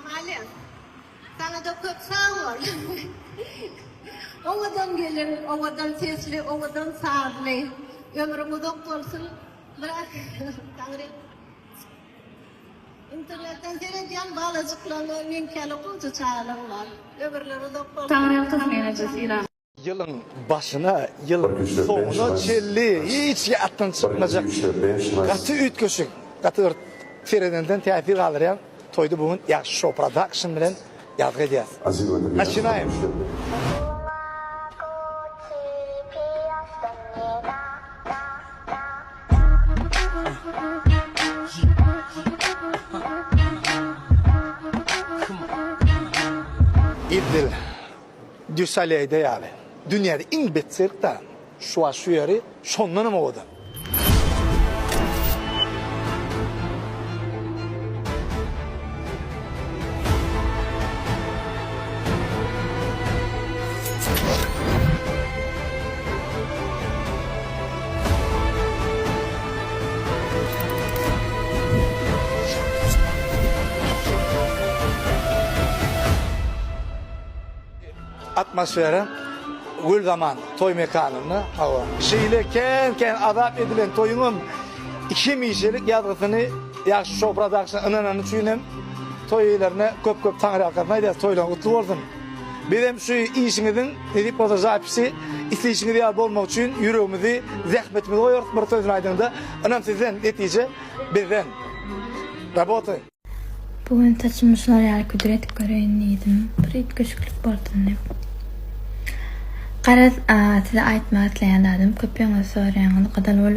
Halen. Sana da köp sağ var. Ovadan gelin, ovadan sesli, ovadan sağlı. Ömrümü doktorsun. Bırak. Tanrım. İnternetten seyrediyen balacıklarla mümkün okucu çağırırlar. Öbürleri doktor. Tanrım kızmayın acısıyla. Yılın başına, yılın sonuna çelli, hiç yattan çıkmayacak. Katı üt köşük, katı Feridenden tefir kalırken toydu bugün yaxşı show production bilen yazgı ediyaz. Açınayım. İdil, Düsaley'de yani. Dünyada en betsirk da şu yeri sonlanım oldu. Atmosferi, gül zaman toy mekanını hava. Şeyle ken adap edilen toyunun 2 mişelik yazgısını yaxşı show production ınananı çüyünem. Toylarına köp tanrı akadına da toylan kutlu olsun. Benim şu işinizin edip o da zapisi isteyişini de olmak için yüreğimizi zahmetimizi koyuyoruz. Bir sözün aydınında önem sizden netice bizden. Rabotı. Bugün taşımışlar yer kudret göreyinliydim. Bir it köşüklük bordun hep. Qaraz size aytmaatlayanladım. Köpüňe soraýaňyz gadal bol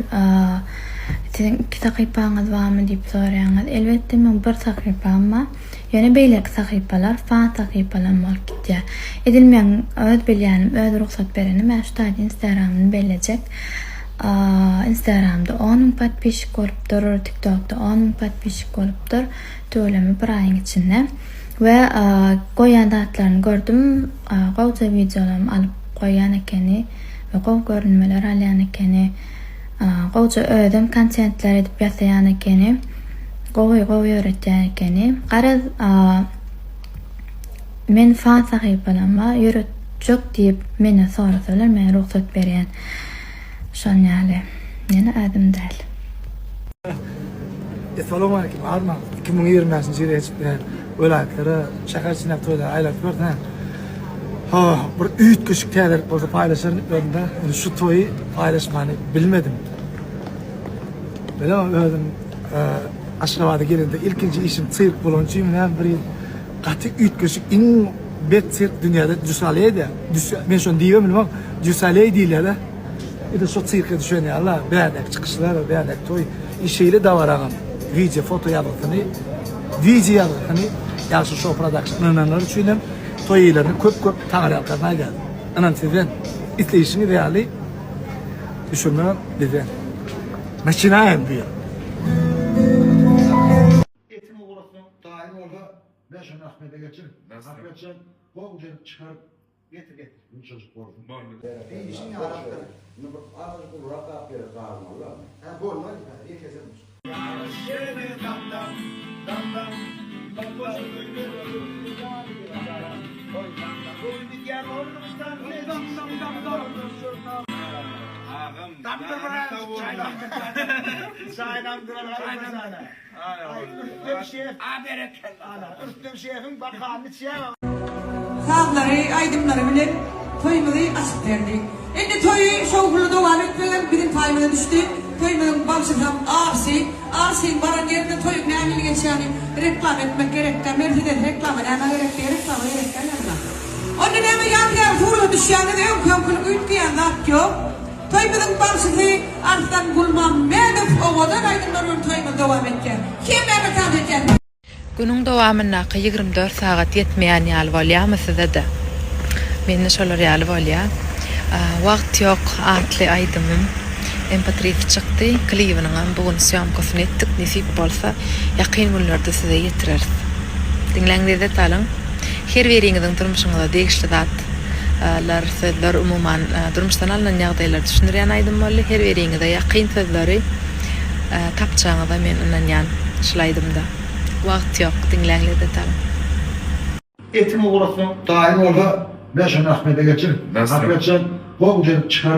sizin 2 sakypağınız barmy diýip soraýaňyz. Elbetde men 1 sakypam bar. Ýöne beýlek sakypalar, fan sakypalar bolup gitýär. Edilmeýän öz bilýänim, öz ruhsat berenim, men şu taýda Instagramyny belläjek. Instagramda 10.000 patpişik bolupdyr, TikTokda 10.000 patpişik bolupdyr. Töwlemi bir aýyň içinde. Ve goýan datlaryny gördüm. Gowça videolarymy alyp koyan ekeni ve gov görünmeler alyan ekeni, gowça ödüm kontentler edip ýasaýan ekeni, gowy öğretýän ekeni. Garaz men fan sahypalama ýöretjek diýip meni sorasalar, men ruhsat berýän. Şol ýaly. Ýene adım däl. Assalamu alaykum. Arman 2020-nji ýylda ölaýatlary şäher içinde toýlar aýlap berdi. Bir üyt küçük teler bolsa paylaşan önünde şu toyu paylaşmanı bilmedim. Ben özüm Aşgabat'a gelende ilkinci işim sirk bolonçuyum. Bir katı üyt küçük en bet sirk dünyada Düsaley'de. Ben şunu diyeyim ama Düsaley değiller de. Bir de şu sirke düşünüyor Allah. Beğenek çıkışlar, beğenek toy. İşiyle davarağım. Video, foto yapıldığını, video yapıldığını, yaxşı show production'larını düşünüyorum. Toylarını köp tanrı alkarına geldi. Anan sizden isteyişini değerli düşünmem bizden. Makinayım diyor. Etim oğlasın daim orada 5 Ahmet'e geçir. Ahmet'e bolca çıkarıp getir. Bu çocuk oldu. İşini yarattı. Az kurak yapıyor kalmalı. Ha bolma diye kesilmiş. Sağları, aydınları bilen toyumuzu açıp verdik. Şimdi toyu şovkulu devam etmeden bizim taymına düştü. Toyumuzun balşıklam ağrısı baran yerinde toyun ne ameli geçeni reklam etmek gerekten. Mercedes reklamı ne gerekten, reklamı gerekten. Onun ne yan fuğla düşyanı da yok, kömkülük ütkiyen zat yok. Toyumuzun balşıklı artan bulmam, menip ovadan aydınların toyumuz devam edeceğim. Kim memetan edeceğim? Günün dowamyna 24 saat yetmeýän ýaly bolýarmy size de? Meni şolar ýaly bolýar. Wagt ýok, atly aýdymym. MP3 çykdy, klibiňem bugün syomkasyny etdik, nesip bolsa ýakyn günlerde size ýetireriz. Dinleňizde talyň. Her biriňiziň durmuşyňyzda degişli zatlar, sözler umuman durmuşdan alynan ýagdaýlar düşünýän aýdym boldy. Her biriňizde ýakyn sözleri tapçaňyzda men ynanýan şolaýdym da. Wagt ýok, dinleňizde talyň. Etimi olursun, daim orada 5-10 Ahmet'e geçir. Nasıl? Ahmet'sen kovucu çıkar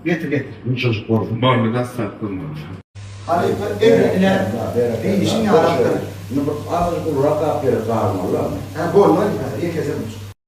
getir. Bu çocuk korkun. Barlı da sattım. Halife evliler değişin yarattı. Ağzı kulu rakap yere sağırmalı. Ha, bolma, iyi kesilmiş.